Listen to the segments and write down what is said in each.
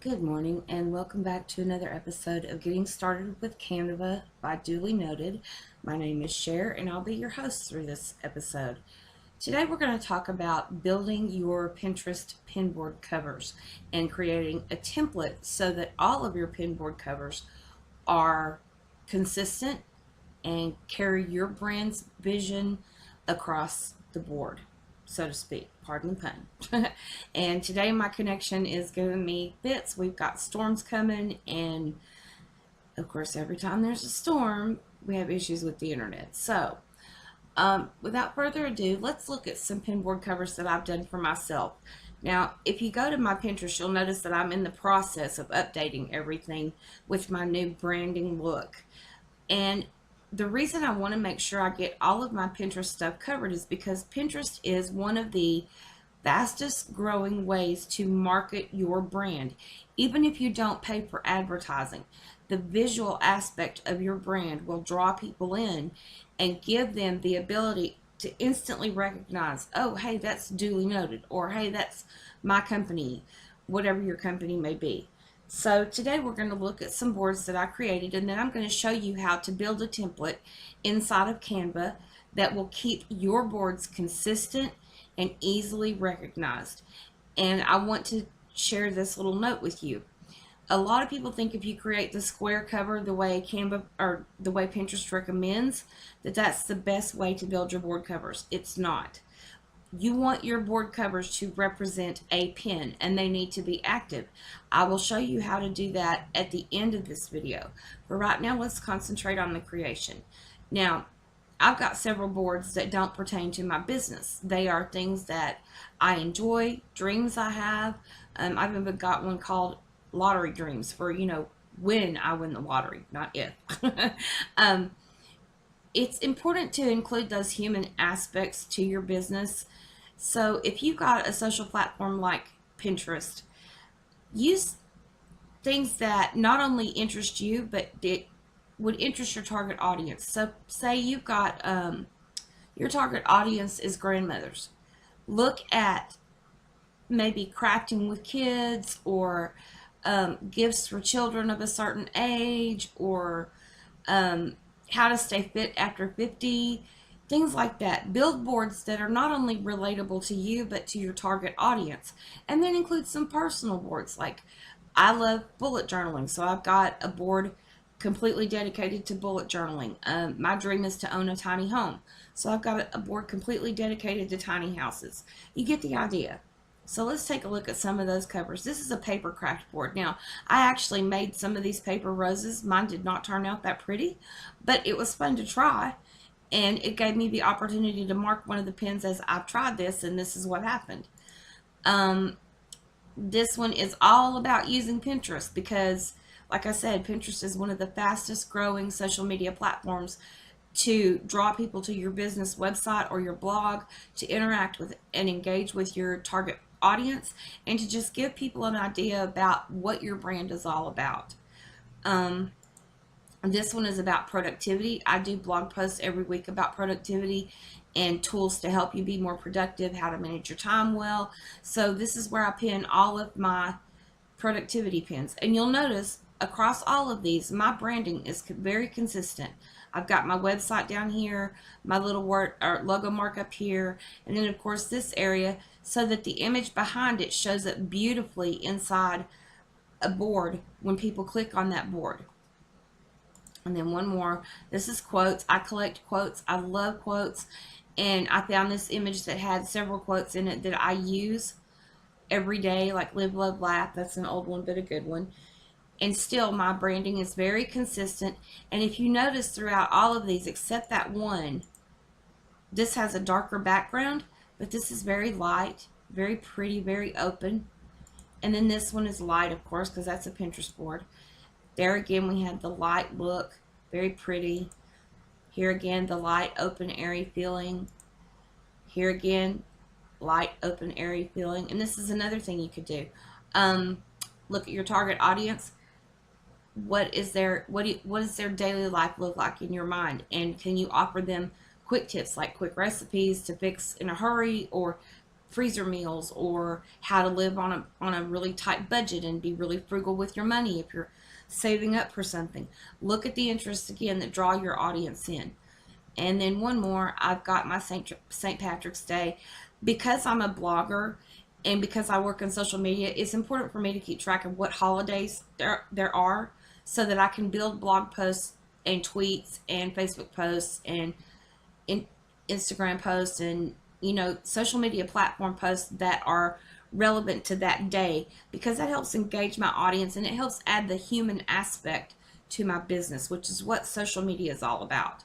Good morning and welcome back to another episode of Getting Started with Canva by Duly Noted. My name is Cher and I'll be your host through this episode. Today we're going to talk about building your Pinterest pinboard covers and creating a template so that all of your pinboard covers are consistent and carry your brand's vision across the board, so to speak. Pardon the pun. And today my connection is giving me fits. We've got storms coming, and of course every time there's a storm we have issues with the internet. So without further ado, let's look at some pinboard covers that I've done for myself. Now, if you go to my Pinterest, you'll notice that I'm in the process of updating everything with my new branding look. And the reason I want to make sure I get all of my Pinterest stuff covered is because Pinterest is one of the fastest growing ways to market your brand. Even if you don't pay for advertising, the visual aspect of your brand will draw people in and give them the ability to instantly recognize, oh, hey, that's Duly Noted, or hey, that's my company, whatever your company may be. So today we're going to look at some boards that I created, and then I'm going to show you how to build a template inside of Canva that will keep your boards consistent and easily recognized. And I want to share this little note with you. A lot of people think if you create the square cover the way Canva or the way Pinterest recommends, that that's the best way to build your board covers. It's not. You want your board covers to represent a pin, and they need to be active. I will show you how to do that at the end of this video. But right now, let's concentrate on the creation. Now, I've got several boards that don't pertain to my business. They are things that I enjoy, dreams I have. I've even got one called Lottery Dreams for, when I win the lottery, not if. It's important to include those human aspects to your business. So if you've got a social platform like Pinterest, use things that not only interest you, but it would interest your target audience. So say you've got your target audience is grandmothers. Look at maybe crafting with kids, or gifts for children of a certain age, or how to stay fit after 50, things like that. Build boards that are not only relatable to you, but to your target audience. And then include some personal boards. Like, I love bullet journaling, so I've got a board completely dedicated to bullet journaling. My dream is to own a tiny home, so I've got a board completely dedicated to tiny houses. You get the idea. So let's take a look at some of those covers. This is a paper craft board. Now, I actually made some of these paper roses. Mine did not turn out that pretty, but it was fun to try, and it gave me the opportunity to mark one of the pins as I've tried this, and this is what happened. This one is all about using Pinterest because, like I said, Pinterest is one of the fastest growing social media platforms to draw people to your business website or your blog, to interact with and engage with your target audience, and to just give people an idea about what your brand is all about. This one is about productivity. I do blog posts every week about productivity and tools to help you be more productive, how to manage your time well. So this is where I pin all of my productivity pins. And you'll notice across all of these, my branding is very consistent. I've got my website down here, my little word or logo mark up here, and then of course this area, so that the image behind it shows up beautifully inside a board when people click on that board. And then one more. This is quotes. I collect quotes. I love quotes. And I found this image that had several quotes in it that I use every day, like live, love, laugh. That's an old one, but a good one. And still, my branding is very consistent. And if you notice throughout all of these, except that one, this has a darker background, but this is very light, very pretty, very open. And then this one is light, of course, because that's a Pinterest board. There again, we have the light look, very pretty. Here again, the light, open, airy feeling. Here again, light, open, airy feeling. And this is another thing you could do. Look at your target audience. What is their daily life look like in your mind? And can you offer them quick tips, like quick recipes to fix in a hurry, or freezer meals, or how to live on a really tight budget and be really frugal with your money if you're saving up for something. Look at the interests again that draw your audience in. And then one more, I've got my St. Patrick's Day. Because I'm a blogger and because I work in social media, it's important for me to keep track of what holidays there are so that I can build blog posts and tweets and Facebook posts and Instagram posts and social media platform posts that are relevant to that day, because that helps engage my audience and it helps add the human aspect to my business, which is what social media is all about.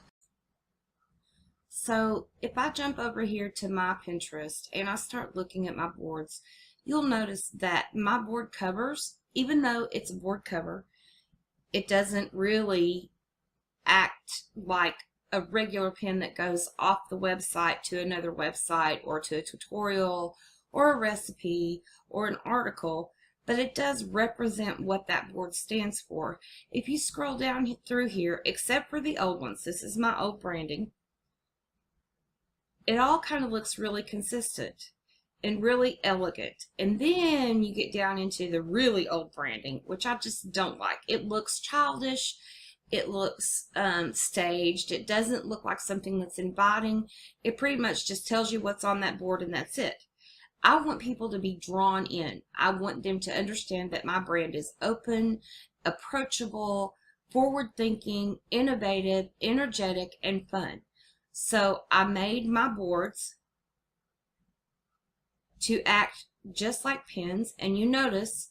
So if I jump over here to my Pinterest and I start looking at my boards, you'll notice that my board covers, even though it's a board cover, it doesn't really act like a regular pin that goes off the website to another website or to a tutorial or a recipe or an article, but it does represent what that board stands for. If you scroll down through here, except for the old ones, this is my old branding, it all kind of looks really consistent and really elegant. And then you get down into the really old branding, which I just don't like. It looks childish. It looks staged. It doesn't look like something that's inviting. It pretty much just tells you what's on that board and that's it. I want people to be drawn in. I want them to understand that my brand is open, approachable, forward-thinking, innovative, energetic, and fun. So I made my boards to act just like pins, and you notice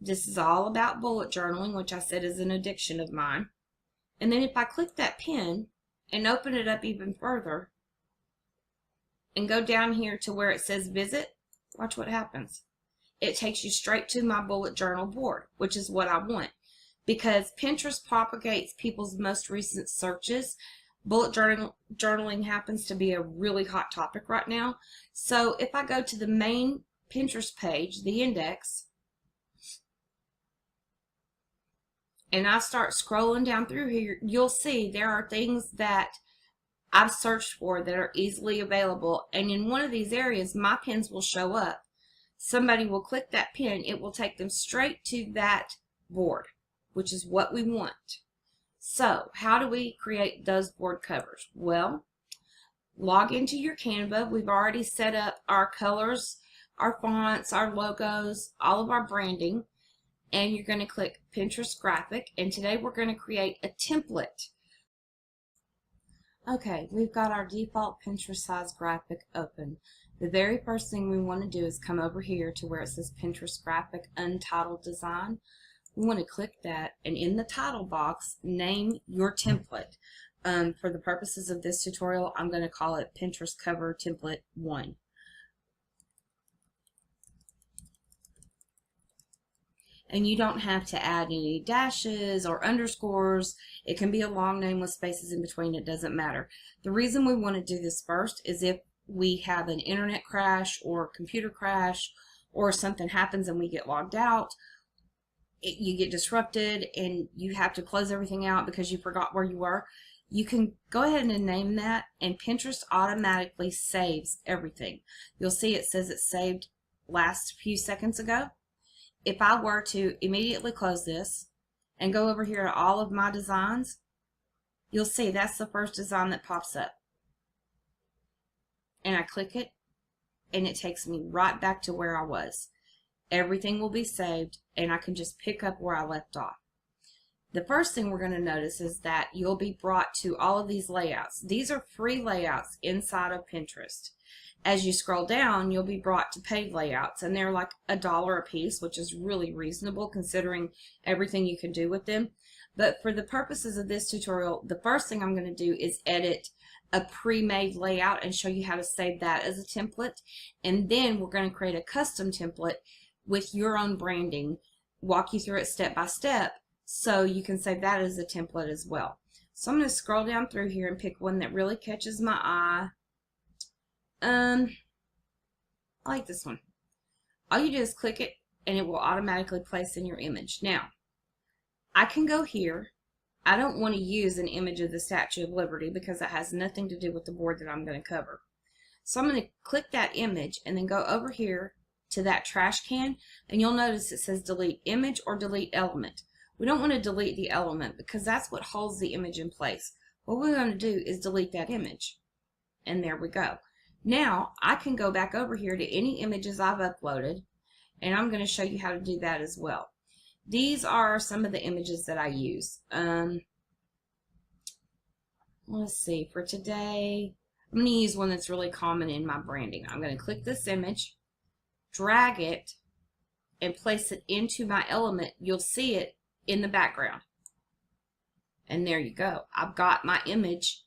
this is all about bullet journaling, which I said is an addiction of mine. And then if I click that pin and open it up even further and go down here to where it says visit, watch what happens. It takes you straight to my bullet journal board, which is what I want, because Pinterest propagates people's most recent searches. Bullet journaling happens to be a really hot topic right now. So if I go to the main Pinterest page, the index, and I start scrolling down through here, you'll see there are things that I've searched for that are easily available. And in one of these areas, my pins will show up. Somebody will click that pin. It will take them straight to that board, which is what we want. So how do we create those board covers? Well, log into your Canva. We've already set up our colors, our fonts, our logos, all of our branding. And you're going to click Pinterest graphic, and today we're going to create a template. Okay, we've got our default Pinterest size graphic open. The very first thing we want to do is come over here to where it says Pinterest graphic Untitled Design. We want to click that, and in the title box, name your template. For the purposes of this tutorial, I'm going to call it Pinterest Cover Template 1. And you don't have to add any dashes or underscores. It can be a long name with spaces in between. It doesn't matter. The reason we want to do this first is if we have an internet crash or computer crash or something happens and we get logged out, you get disrupted and you have to close everything out because you forgot where you were. You can go ahead and name that, and Pinterest automatically saves everything. You'll see it says it saved last few seconds ago. If I were to immediately close this and go over here to all of my designs, you'll see that's the first design that pops up. And I click it, and it takes me right back to where I was. Everything will be saved, and I can just pick up where I left off. The first thing we're going to notice is that you'll be brought to all of these layouts. These are free layouts inside of Pinterest. As you scroll down, you'll be brought to paid layouts, and they're like $1 a piece, which is really reasonable considering everything you can do with them. But for the purposes of this tutorial, the first thing I'm going to do is edit a pre-made layout and show you how to save that as a template. And then we're going to create a custom template with your own branding, walk you through it step by step so you can save that as a template as well. So I'm going to scroll down through here and pick one that really catches my eye. I like this one. All you do is click it and it will automatically place in your image. Now, I can go here. I don't want to use an image of the Statue of Liberty because it has nothing to do with the board that I'm going to cover. So I'm going to click that image and then go over here to that trash can, and you'll notice it says delete image or delete element. We don't want to delete the element because that's what holds the image in place. What we're going to do is delete that image. And there we go. Now I can go back over here to any images I've uploaded, and I'm going to show you how to do that as well. These are some of the images that I use. Let's see, for today, I'm going to use one that's really common in my branding. I'm going to click this image, drag it, and place it into my element. You'll see it in the background. And there you go. I've got my image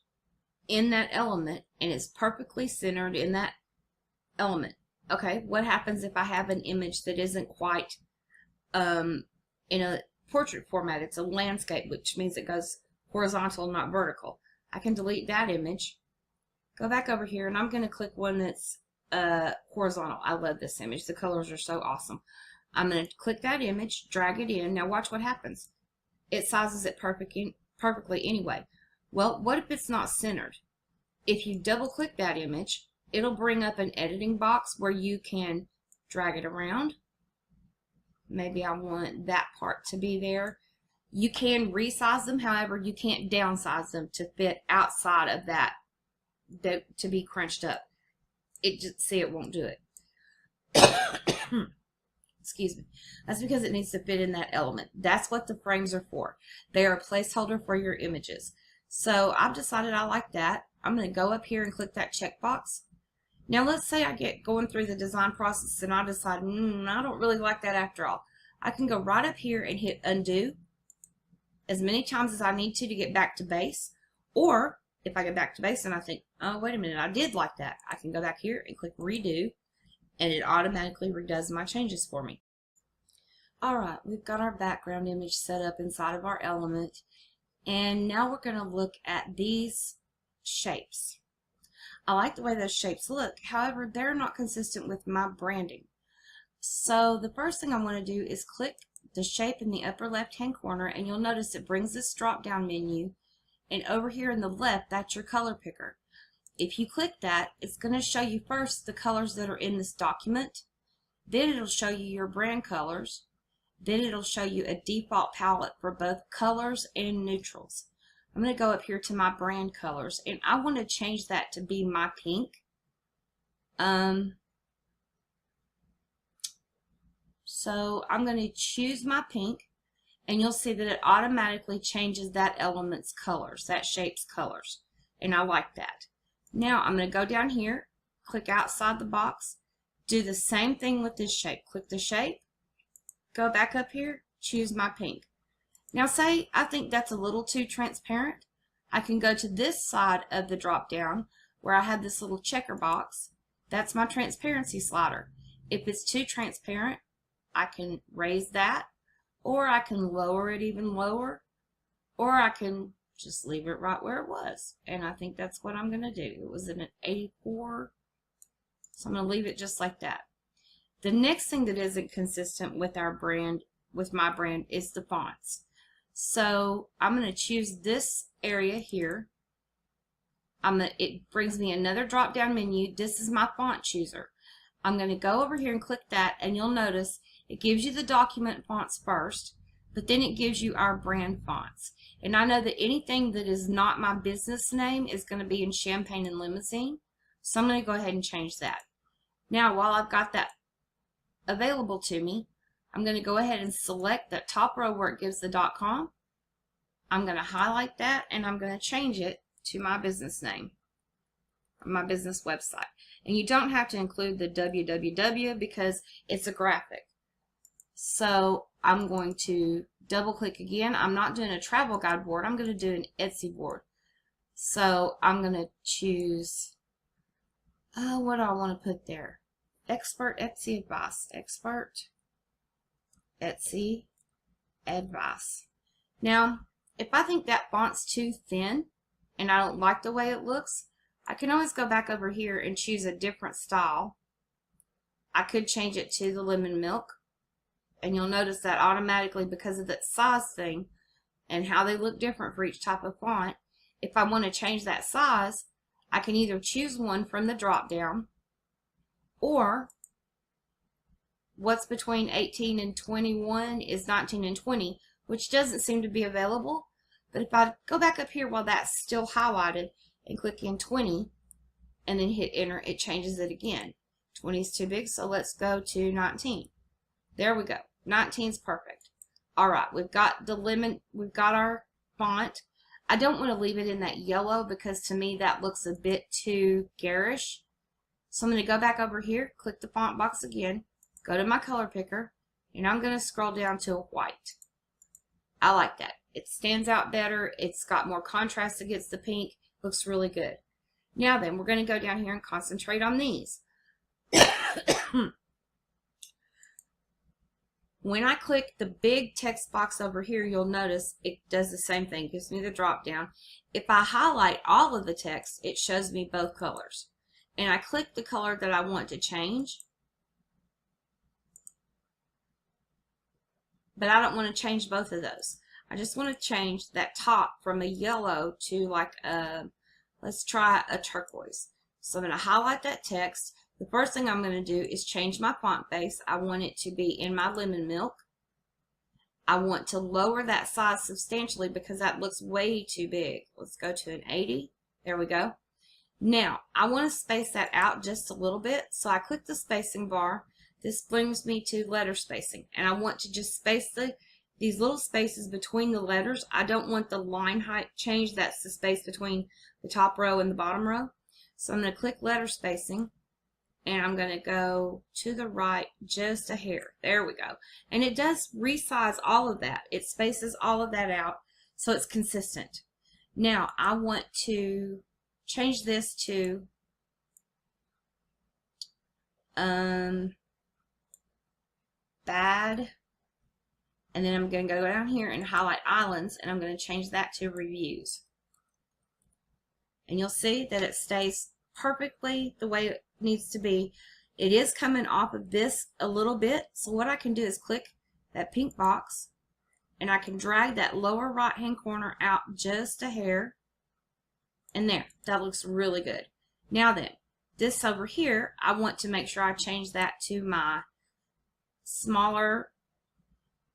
in that element, and it's perfectly centered in that element. Okay, what happens if I have an image that isn't quite in a portrait format? It's a landscape, which means it goes horizontal, not vertical. I can delete that image, go back over here, and I'm going to click one that's horizontal. I love this image. The colors are so awesome. I'm going to click that image, drag it in. Now watch what happens. It sizes it perfectly anyway. Well, what if it's not centered? If you double click that image, it'll bring up an editing box where you can drag it around. Maybe I want that part to be there. You can resize them, however, you can't downsize them to fit outside of that to be crunched up. It won't do it. Excuse me. That's because it needs to fit in that element. That's what the frames are for. They are a placeholder for your images. So I've decided I like that. I'm going to go up here and click that checkbox. Now let's say I get going through the design process and I decide, I don't really like that after all. I can go right up here and hit undo as many times as I need to get back to base. Or if I get back to base and I think, oh, wait a minute, I did like that, I can go back here and click redo, and it automatically redoes my changes for me. Alright, we've got our background image set up inside of our element, and now we're going to look at these shapes. I like the way those shapes look, however, they're not consistent with my branding. So the first thing I want to do is click the shape in the upper left hand corner, and you'll notice it brings this drop down menu, and over here in the left, that's your color picker. If you click that, it's going to show you first the colors that are in this document, then it'll show you your brand colors, then it'll show you a default palette for both colors and neutrals. I'm going to go up here to my brand colors, and I want to change that to be my pink. So I'm going to choose my pink, and you'll see that it automatically changes that element's colors, that shape's colors, and I like that. Now I'm going to go down here, click outside the box, do the same thing with this shape. Click the shape, go back up here, choose my pink. Now say I think that's a little too transparent. I can go to this side of the drop down where I have this little checker box. That's my transparency slider. If it's too transparent, I can raise that, or I can lower it even lower, or I can just leave it right where it was. And I think that's what I'm going to do. It was in an 84, so I'm going to leave it just like that. The next thing that isn't consistent with our brand, with my brand, is the fonts. So I'm going to choose this area here. It brings me another drop down menu. This is my font chooser. I'm going to go over here and click that, and you'll notice it gives you the document fonts first, but then it gives you our brand fonts. And I know that anything that is not my business name is going to be in Champagne and Limousine, so I'm going to go ahead and change that. Now, while I've got that available to me, I'm going to go ahead and select that top row where it gives the .com. I'm going to highlight that, and I'm going to change it to my business name, my business website. And you don't have to include the www because it's a graphic. So I'm going to double click again. I'm not doing a travel guide board. I'm going to do an Etsy board. So I'm going to choose, what do I want to put there? Expert Etsy advice. Expert Etsy advice. Now, if I think that font's too thin and I don't like the way it looks, I can always go back over here and choose a different style. I could change it to the lemon milk, and you'll notice that automatically, because of that size thing and how they look different for each type of font, if I want to change that size, I can either choose one from the drop down, or what's between 18 and 21 is 19 and 20, which doesn't seem to be available. But if I go back up here while that's still highlighted and click in 20 and then hit enter, it changes it again. 20 is too big, so let's go to 19. There we go. 19 is perfect. All right, we've got the lemon, we've got our font. I don't want to leave it in that yellow because to me that looks a bit too garish. So I'm going to go back over here, click the font box again, go to my color picker, and I'm going to scroll down to a white. I like that. It stands out better. It's got more contrast against the pink. Looks really good. Now then, we're going to go down here and concentrate on these. When I click the big text box over here, you'll notice it does the same thing. It gives me the drop down. If I highlight all of the text, it shows me both colors. And I click the color that I want to change. But I don't want to change both of those. I just want to change that top from a yellow to like a, let's try a turquoise. So I'm going to highlight that text. The first thing I'm going to do is change my font base. I want it to be in my lemon milk. I want to lower that size substantially because that looks way too big. Let's go to an 80. There we go. Now, I want to space that out just a little bit. So I click the spacing bar. This brings me to letter spacing. And I want to just space these little spaces between the letters. I don't want the line height change. That's the space between the top row and the bottom row. So I'm going to click letter spacing. And I'm going to go to the right just a hair. There we go. And it does resize all of that. It spaces all of that out so it's consistent. Now I want to change this to bad. And then I'm going to go down here and highlight islands, and I'm going to change that to reviews. And you'll see that it stays perfectly the way it needs to be. It is coming off of this a little bit, so what I can do is click that pink box, and I can drag that lower right hand corner out just a hair, and there, that looks really good. Now then, this over here, I want to make sure I change that to my smaller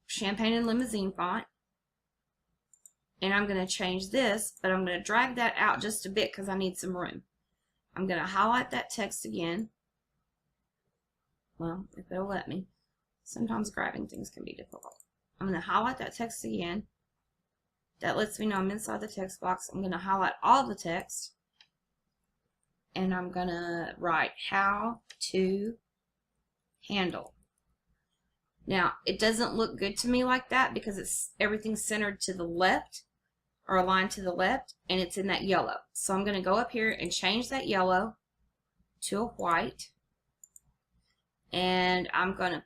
Champagne and Limousine font. And I'm going to change this, but I'm going to drag that out just a bit because I need some room. I'm going to highlight that text again. Well, if it'll let me. Sometimes grabbing things can be difficult. I'm going to highlight that text again. That lets me know I'm inside the text box. I'm going to highlight all the text. And I'm going to write how to handle. Now, it doesn't look good to me like that because it's everything's centered to the left or aligned to the left, and it's in that yellow. So I'm going to go up here and change that yellow to a white, and I'm going to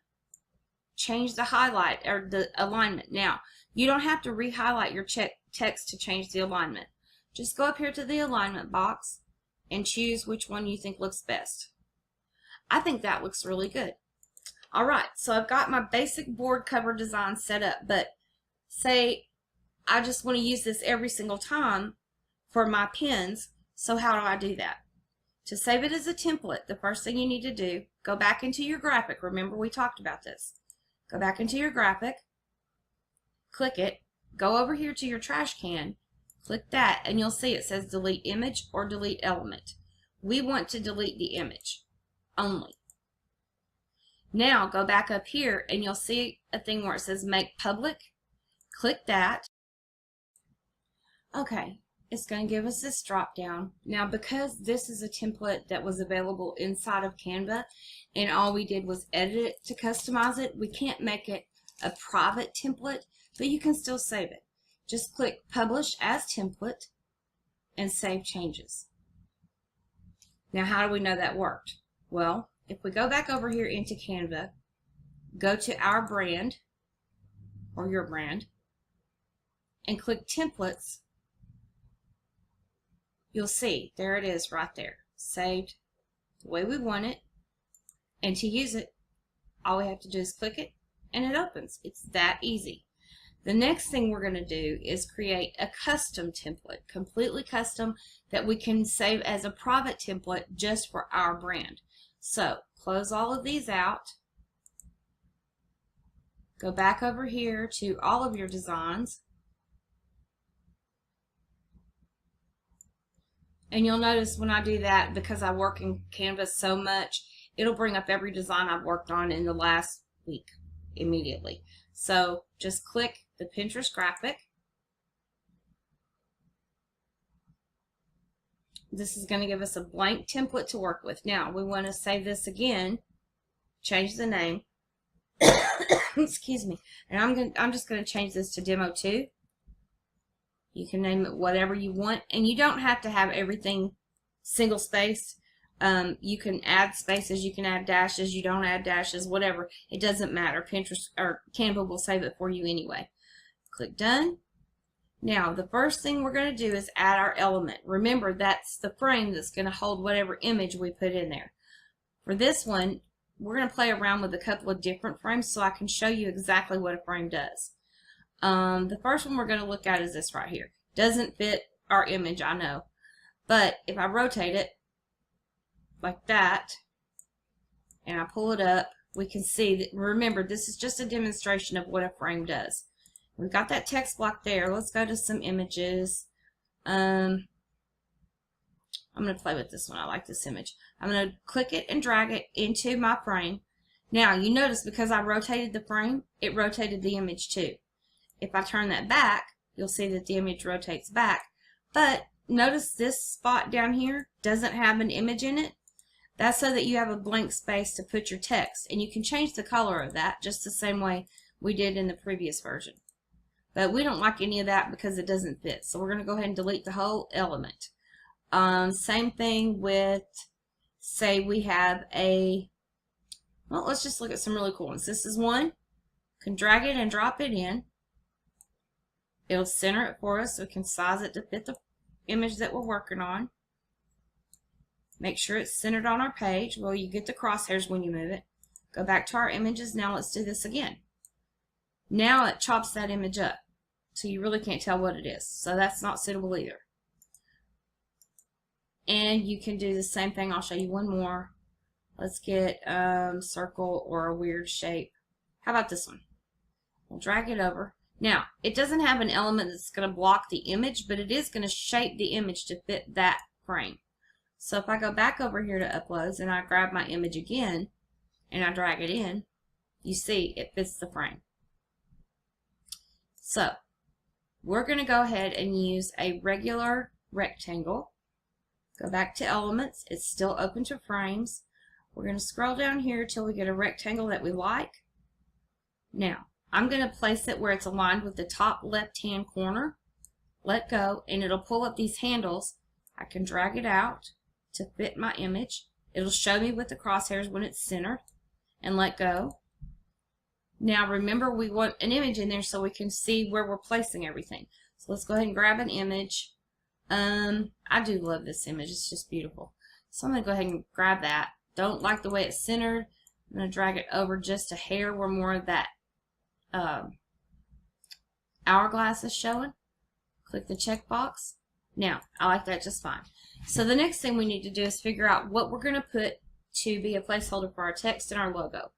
change the highlight or the alignment. Now, you don't have to re-highlight your text to change the alignment. Just go up here to the alignment box and choose which one you think looks best. I think that looks really good. All right, so I've got my basic board cover design set up, but say I just want to use this every single time for my pins, so how do I do that? To save it as a template, the first thing you need to do, go back into your graphic. Remember, we talked about this. Go back into your graphic, click it, go over here to your trash can, click that, and you'll see it says delete image or delete element. We want to delete the image only. Now go back up here and you'll see a thing where it says make public. Click that. Okay, it's going to give us this drop down. Now because this is a template that was available inside of Canva and all we did was edit it to customize it, we can't make it a private template, but you can still save it. Just click publish as template and save changes. Now how do we know that worked? Well, if we go back over here into Canva, go to our brand or your brand and click templates, you'll see there it is right there, saved the way we want it. And to use it, all we have to do is click it and it opens. It's that easy. The next thing we're going to do is create a custom template, completely custom, that we can save as a private template just for our brand. So close all of these out. Go back over here to all of your designs. And you'll notice when I do that, because I work in Canva so much, it'll bring up every design I've worked on in the last week immediately. So just click the Pinterest graphic. This is going to give us a blank template to work with. Now we want to save this again, change the name. Excuse me. And I'm just going to change this to Demo 2. You can name it whatever you want, and you don't have to have everything single spaced. You can add spaces, you can add dashes, you don't add dashes, whatever. It doesn't matter. Pinterest or Canva will save it for you anyway. Click Done. Now, the first thing we're going to do is add our element. Remember, that's the frame that's going to hold whatever image we put in there. For this one, we're going to play around with a couple of different frames so I can show you exactly what a frame does. The first one we're going to look at is this right here. Doesn't fit our image, I know. But if I rotate it like that, and I pull it up, we can see that, remember, this is just a demonstration of what a frame does. We've got that text block there. Let's go to some images. I'm going to play with this one. I like this image. I'm going to click it and drag it into my frame. Now, you notice because I rotated the frame, it rotated the image too. If I turn that back, you'll see that the image rotates back. But notice this spot down here doesn't have an image in it. That's so that you have a blank space to put your text. And you can change the color of that just the same way we did in the previous version. But we don't like any of that because it doesn't fit. So we're going to go ahead and delete the whole element. Same thing with, say we have a, well, let's just look at some really cool ones. This is one. You can drag it and drop it in. It'll center it for us so we can size it to fit the image that we're working on. Make sure it's centered on our page. Well, you get the crosshairs when you move it. Go back to our images. Now let's do this again. Now it chops that image up, so you really can't tell what it is. So that's not suitable either. And you can do the same thing. I'll show you one more. Let's get circle or a weird shape. How about this one? We'll drag it over. Now, it doesn't have an element that's going to block the image, but it is going to shape the image to fit that frame. So if I go back over here to Uploads and I grab my image again and I drag it in, you see it fits the frame. So we're going to go ahead and use a regular rectangle. Go back to Elements. It's still open to frames. We're going to scroll down here till we get a rectangle that we like. Now, I'm going to place it where it's aligned with the top left-hand corner. Let go, and it'll pull up these handles. I can drag it out to fit my image. It'll show me with the crosshairs when it's centered, and let go. Now remember, we want an image in there so we can see where we're placing everything. So let's go ahead and grab an image. I do love this image. It's just beautiful. So I'm going to go ahead and grab that. Don't like the way it's centered. I'm going to drag it over just a hair where more of that hourglass is showing. Click the checkbox. Now, I like that just fine. So the next thing we need to do is figure out what we're going to put to be a placeholder for our text and our logo.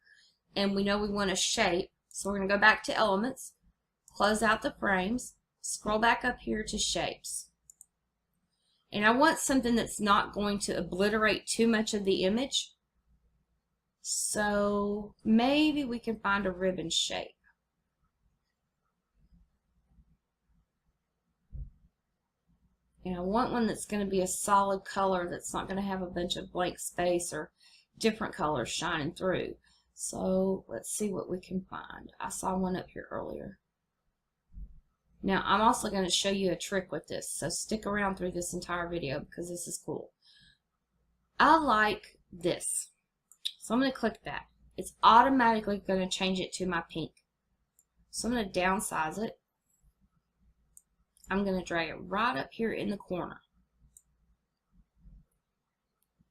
And we know we want a shape, so we're going to go back to Elements, close out the frames, scroll back up here to Shapes. And I want something that's not going to obliterate too much of the image. So maybe we can find a ribbon shape. And I want one that's going to be a solid color that's not going to have a bunch of blank space or different colors shining through. So let's see what we can find. I saw one up here earlier. Now I'm also going to show you a trick with this, so stick around through this entire video because this is cool. I like this. So I'm going to click that. It's automatically going to change it to my pink. So I'm going to downsize it. I'm going to drag it right up here in the corner.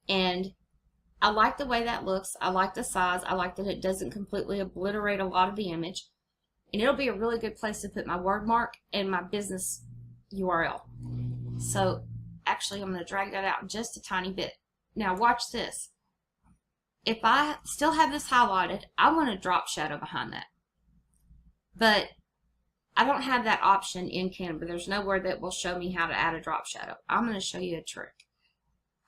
And I like the way that looks. I like the size. I like that it doesn't completely obliterate a lot of the image. And it'll be a really good place to put my word mark and my business URL. So actually, I'm going to drag that out just a tiny bit. Now watch this. If I still have this highlighted, I want a drop shadow behind that. But I don't have that option in Canva. There's nowhere that will show me how to add a drop shadow. I'm going to show you a trick.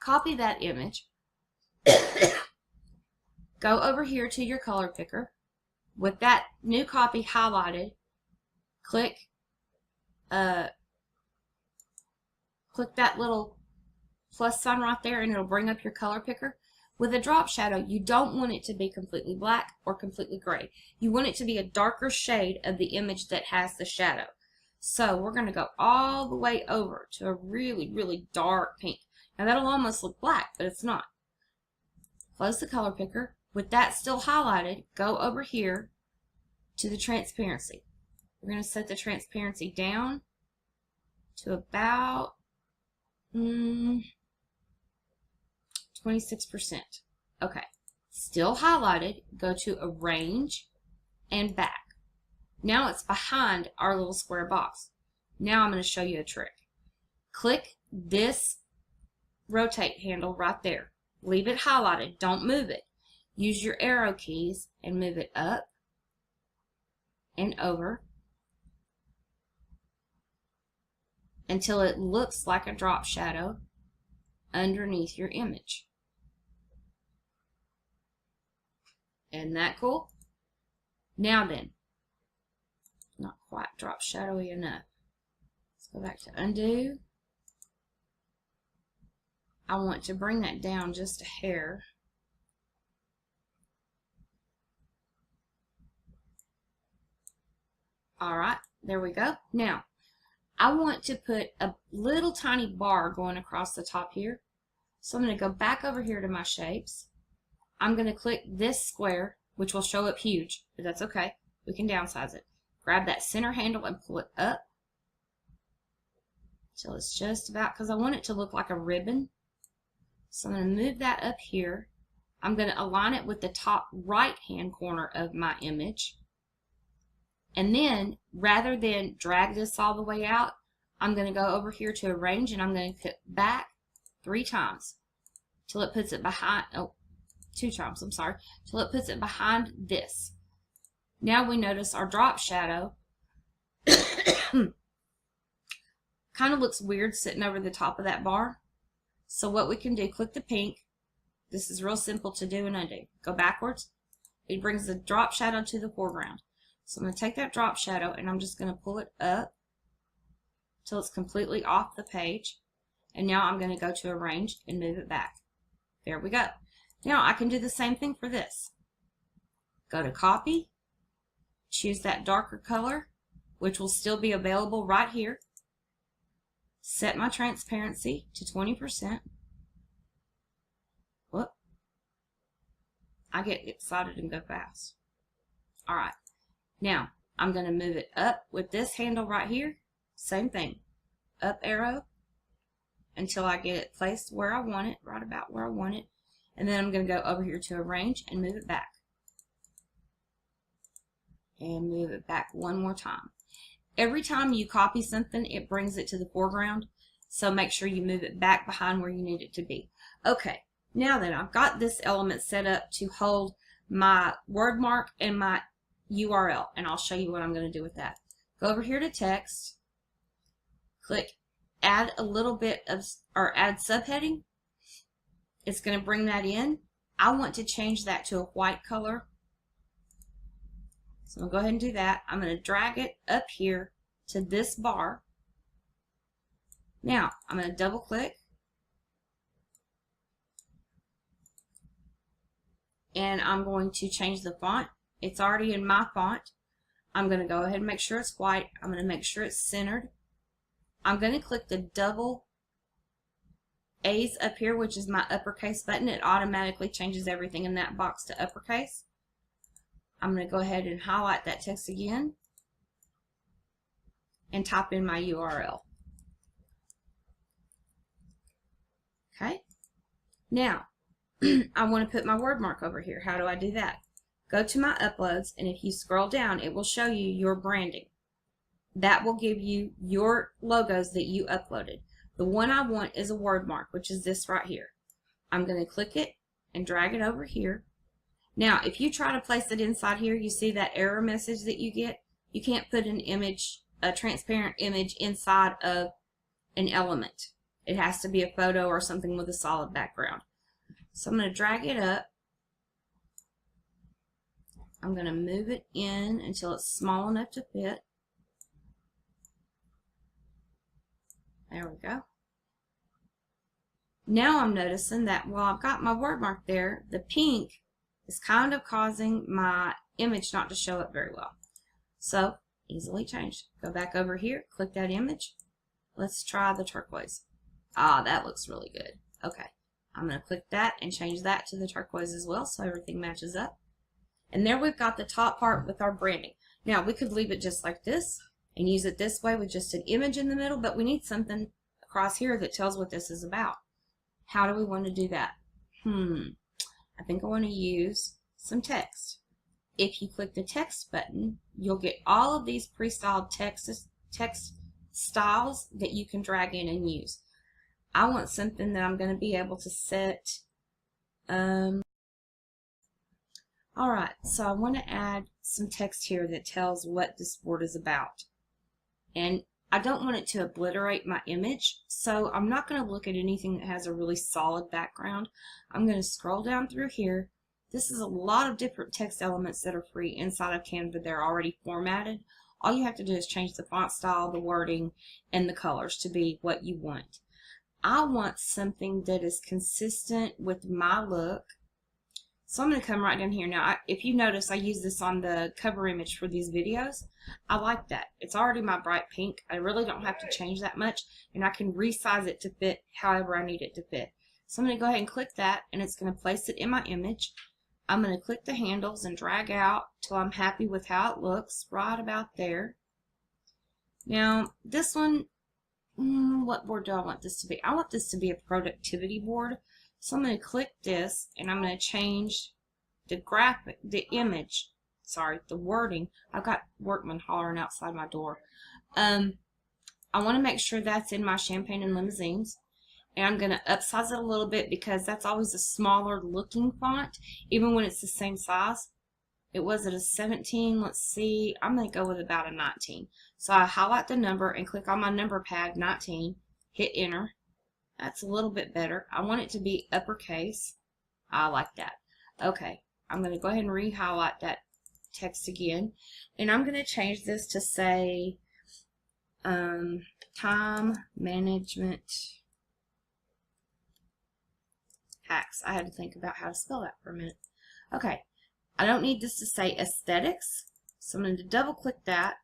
Copy that image. Go over here to your color picker. With that new copy highlighted, click that little plus sign right there, and it'll bring up your color picker. With a drop shadow, you don't want it to be completely black or completely gray. You want it to be a darker shade of the image that has the shadow. So we're going to go all the way over to a really, really dark pink. Now that'll almost look black, but it's not. Close the color picker. With that still highlighted, go over here to the transparency. We're going to set the transparency down to about 26%. Okay. Still highlighted, go to Arrange and back. Now it's behind our little square box. Now I'm going to show you a trick. Click this rotate handle right there. Leave it highlighted. Don't move it. Use your arrow keys and move it up and over until it looks like a drop shadow underneath your image. Isn't that cool? Now then, not quite drop shadowy enough. Let's go back to undo. I want to bring that down just a hair. Alright, there we go. Now, I want to put a little tiny bar going across the top here. So I'm going to go back over here to my shapes. I'm going to click this square, which will show up huge, but that's okay. We can downsize it. Grab that center handle and pull it up until it's just about, because I want it to look like a ribbon. So I'm going to move that up here. I'm going to align it with the top right hand corner of my image. And then, rather than drag this all the way out, I'm going to go over here to Arrange, and I'm going to click back 3 times till it puts it behind, 2 times, I'm sorry, till it puts it behind this. Now we notice our drop shadow kind of looks weird sitting over the top of that bar. So what we can do, click the pink. This is real simple to do and undo. Go backwards. It brings the drop shadow to the foreground. So I'm going to take that drop shadow and I'm just going to pull it up till it's completely off the page. And now I'm going to go to Arrange and move it back. There we go. Now I can do the same thing for this. Go to Copy, choose that darker color, which will still be available right here. Set my transparency to 20%. Whoop. I get excited and go fast. Alright. Now, I'm going to move it up with this handle right here. Same thing. Up arrow until I get it placed where I want it, right about where I want it. And then I'm going to go over here to Arrange and move it back. And move it back one more time. Every time you copy something, it brings it to the foreground. So make sure you move it back behind where you need it to be. Okay, now then I've got this element set up to hold my word mark and my URL, and I'll show you what I'm going to do with that. Go over here to text, click add a little bit of, or add subheading. It's going to bring that in. I want to change that to a white color. So I'm going to go ahead and do that. I'm going to drag it up here to this bar. Now I'm going to double click and I'm going to change the font. It's already in my font. I'm going to go ahead and make sure it's white. I'm going to make sure it's centered. I'm going to click the double A's up here, which is my uppercase button. It automatically changes everything in that box to uppercase. I'm going to go ahead and highlight that text again and type in my URL. Okay. Now, I want to put my word mark over here. How do I do that? go to my uploads, and if you scroll down, it will show you your branding. That will give you your logos that you uploaded. The one I want is a word mark, which is this right here. I'm going to click it and drag it over here. Now, if you try to place it inside here, you see that error message that you get? You can't put an image, a transparent image inside of an element. It has to be a photo or something with a solid background. So I'm going to drag it up. I'm going to move it in until it's small enough to fit. There we go. Now I'm noticing that while I've got my word mark there, the pink is kind of causing my image not to show up very well. So, easily changed. Go back over here, click that image. Let's try the turquoise. Ah, that looks really good. Okay, I'm going to click that and change that to the turquoise as well so everything matches up. And there we've got the top part with our branding. Now, we could leave it just like this and use it this way with just an image in the middle, but we need something across here that tells what this is about. How do we want to do that? I think I want to use some text. If you click the text button, you'll get all of these pre-styled text styles that you can drag in and use. I want something that I'm going to be able to set. Alright, so I want to add some text here that tells what this board is about. And I don't want it to obliterate my image, so I'm not going to look at anything that has a really solid background. I'm going to scroll down through here. This is a lot of different text elements that are free inside of Canva. They're already formatted. All you have to do is change the font style, the wording, and the colors to be what you want. I want something that is consistent with my look. So I'm going to come right down here. Now, if you notice, I use this on the cover image for these videos. I like that. It's already my bright pink. I really don't have to change that much, and I can resize it to fit however I need it to fit. So I'm going to go ahead and click that, and it's going to place it in my image. I'm going to click the handles and drag out till I'm happy with how it looks, right about there. Now, this one, what board do I want this to be? I want this to be a productivity board. So I'm going to click this, and I'm going to change the graphic, the image, sorry, the wording. I've got workmen hollering outside my door. I want to make sure that's in my champagne and limousines. And I'm going to upsize it a little bit because that's always a smaller looking font, even when it's the same size. It was at a 17. Let's see. I'm going to go with about a 19. So I highlight the number and click on my number pad, 19. Hit enter. That's a little bit better. I want it to be uppercase. I like that. Okay. I'm going to go ahead and re-highlight that text again. And I'm going to change this to say time management hacks. I had to think about how to spell that for a minute. Okay. I don't need this to say aesthetics. So I'm going to double click that.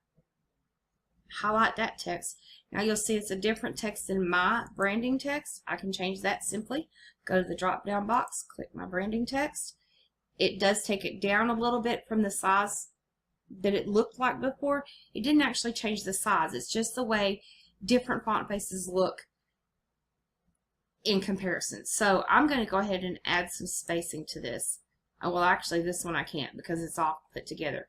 Highlight that text. Now you'll see it's a different text than my branding text. I can change that simply. Go to the drop down box, click my branding text. It does take it down a little bit from the size that it looked like before. It didn't actually change the size. It's just the way different font faces look in comparison. So I'm going to go ahead and add some spacing to this. Oh, well, actually this one I can't because it's all put together.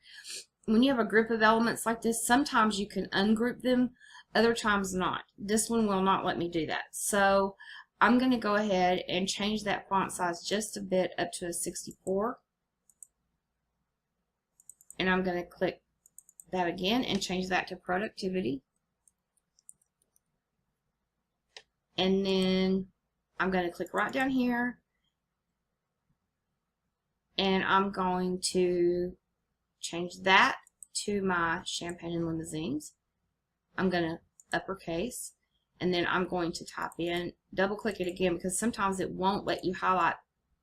When you have a group of elements like this, sometimes you can ungroup them, other times not. This one will not let me do that. So I'm going to go ahead and change that font size just a bit up to a 64. And I'm going to click that again and change that to productivity. And then I'm going to click right down here. And I'm going to change that to my champagne and limousines. I'm going to uppercase, and then I'm going to type in, double click it again because sometimes it won't let you highlight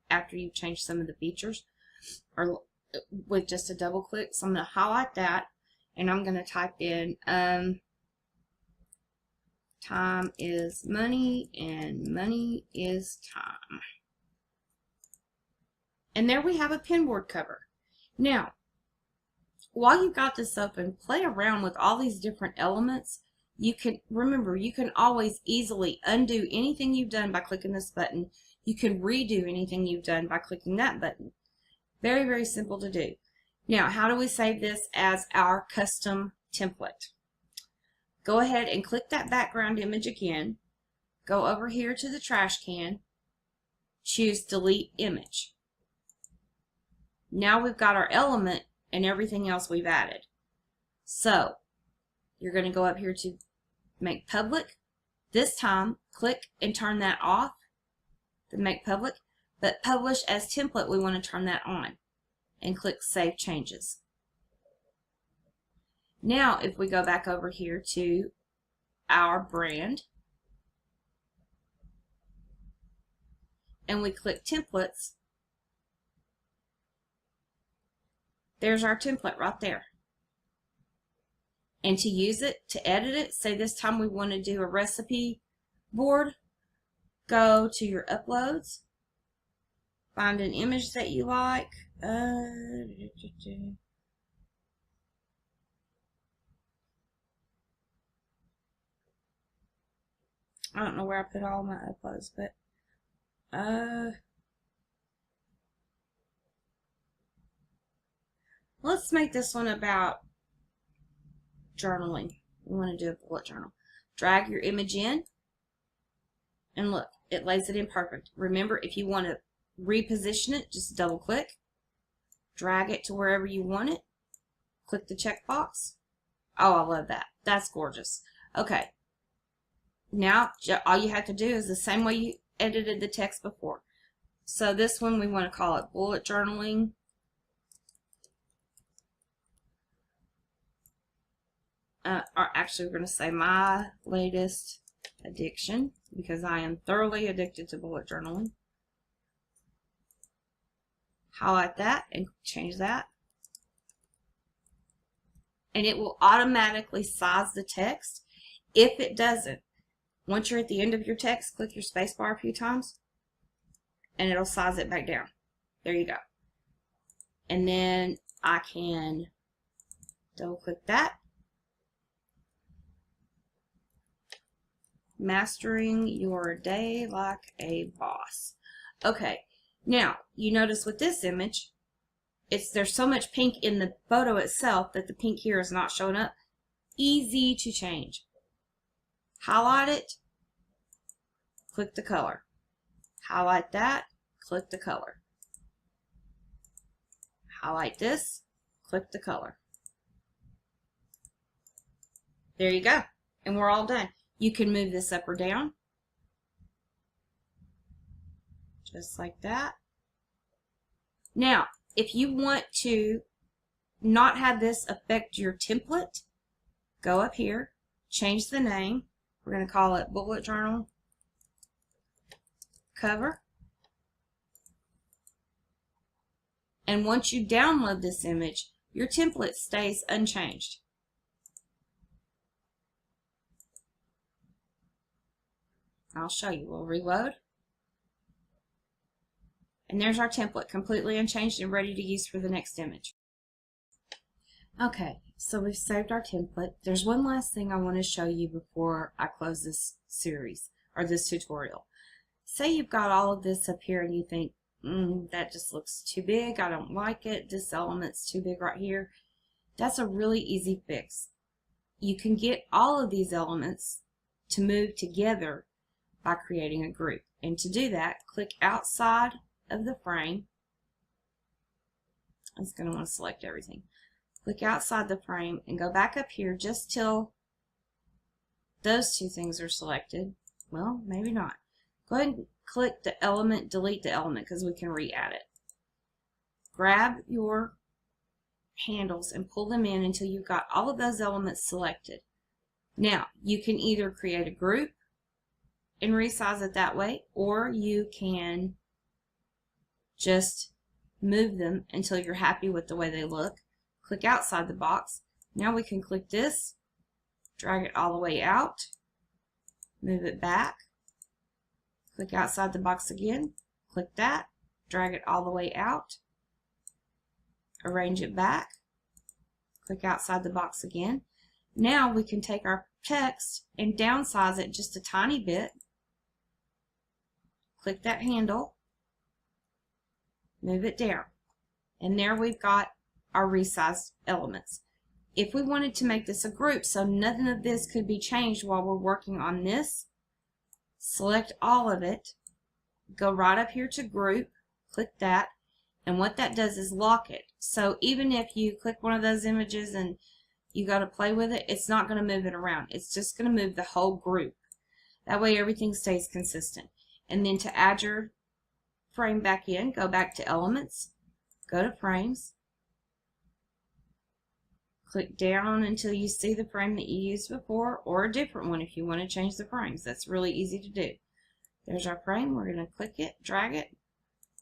after you've changed some of the features or with just a double click. So I'm going to highlight that, and I'm going to type in time is money and money is time. And there we have a pinboard cover. Now, while you've got this open, play around with all these different elements. You can, remember, you can always easily undo anything you've done by clicking this button. You can redo anything you've done by clicking that button. Very, very simple to do. Now, how do we save this as our custom template? Go ahead and click that background image again. Go over here to the trash can. Choose Delete Image. Now we've got our element and everything else we've added. So, you're going to go up here to Make Public. This time, click and turn that off, the Make Public, but Publish as Template, we want to turn that on, and click Save Changes. Now, if we go back over here to our brand, and we click Templates, there's our template right there. And to use it, to edit it, say this time we want to do a recipe board, go to your uploads, find an image that you like. I don't know where I put all my uploads, but let's make this one about journaling. We want to do a bullet journal. Drag your image in, and look, it lays it in perfect. Remember, if you want to reposition it, just double click, drag it to wherever you want it, click the checkbox. Oh, I love that. That's gorgeous. Okay, now all you have to do is the same way you edited the text before. So this one we want to call it bullet journaling. Or actually we're going to say my latest addiction, because I am thoroughly addicted to bullet journaling. Highlight that and change that. And it will automatically size the text. If it doesn't, once you're at the end of your text, click your space bar a few times and it'll size it back down. There you go. And then I can double click that. Mastering your day like a boss. Okay, now you notice with this image, there's so much pink in the photo itself that the pink here is not showing up. Easy to change. Highlight it, click the color. Highlight that, click the color. Highlight this, click the color. There you go, and we're all done. You can move this up or down, just like that. Now, if you want to not have this affect your template, go up here, change the name. We're going to call it Bullet Journal Cover. And once you download this image, your template stays unchanged. I'll show you. We'll reload. And there's our template, completely unchanged and ready to use for the next image. Okay, so we've saved our template. There's one last thing I want to show you before I close this series, or this tutorial. Say you've got all of this up here and you think, that just looks too big, I don't like it, this element's too big right here. That's a really easy fix. You can get all of these elements to move together by creating a group. And to do that, click outside of the frame. I'm just going to want to select everything. Click outside the frame and go back up here just till those two things are selected. Well, maybe not. Go ahead and click the element, delete the element, because we can re-add it. Grab your handles and pull them in until you've got all of those elements selected. Now, you can either create a group and resize it that way, or you can just move them until you're happy with the way they look. Click outside the box. Now we can click this, drag it all the way out, move it back, click outside the box again, click that, drag it all the way out, arrange it back, click outside the box again. Now we can take our text and downsize it just a tiny bit. Click that handle, move it down, and there we've got our resized elements. If we wanted to make this a group so nothing of this could be changed while we're working on this, select all of it, go right up here to group, click that, and what that does is lock it. So even if you click one of those images and you got to play with it, it's not going to move it around. It's just going to move the whole group. That way everything stays consistent. And then to add your frame back in, go back to Elements, go to Frames, click down until you see the frame that you used before, or a different one if you want to change the frames. That's really easy to do. There's our frame. We're going to click it, drag it.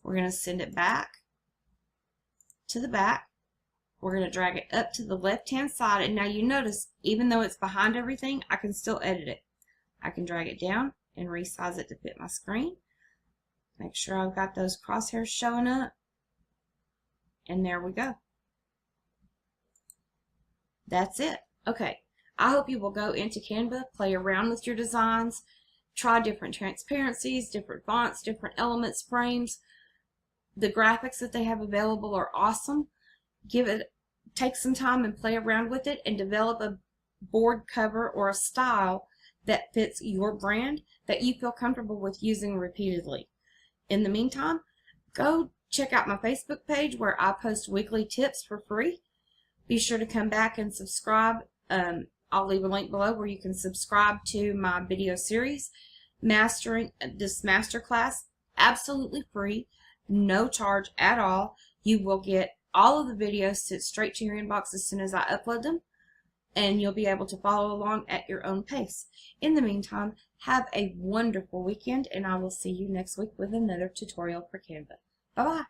We're going to send it back to the back. We're going to drag it up to the left-hand side. And now you notice, even though it's behind everything, I can still edit it. I can drag it down and resize it to fit my screen. Make sure I've got those crosshairs showing up. And there we go. That's it. Okay, I hope you will go into Canva, play around with your designs, try different transparencies, different fonts, different elements, frames. The graphics that they have available are awesome. Take some time and play around with it and develop a board cover or a style that fits your brand that you feel comfortable with using repeatedly. In the meantime, go check out my Facebook page where I post weekly tips for free. Be sure to come back and subscribe. I'll leave a link below where you can subscribe to my video series, Mastering this Masterclass, absolutely free, no charge at all. You will get all of the videos sent straight to your inbox as soon as I upload them, and you'll be able to follow along at your own pace. In the meantime, have a wonderful weekend, and I will see you next week with another tutorial for Canva. Bye-bye.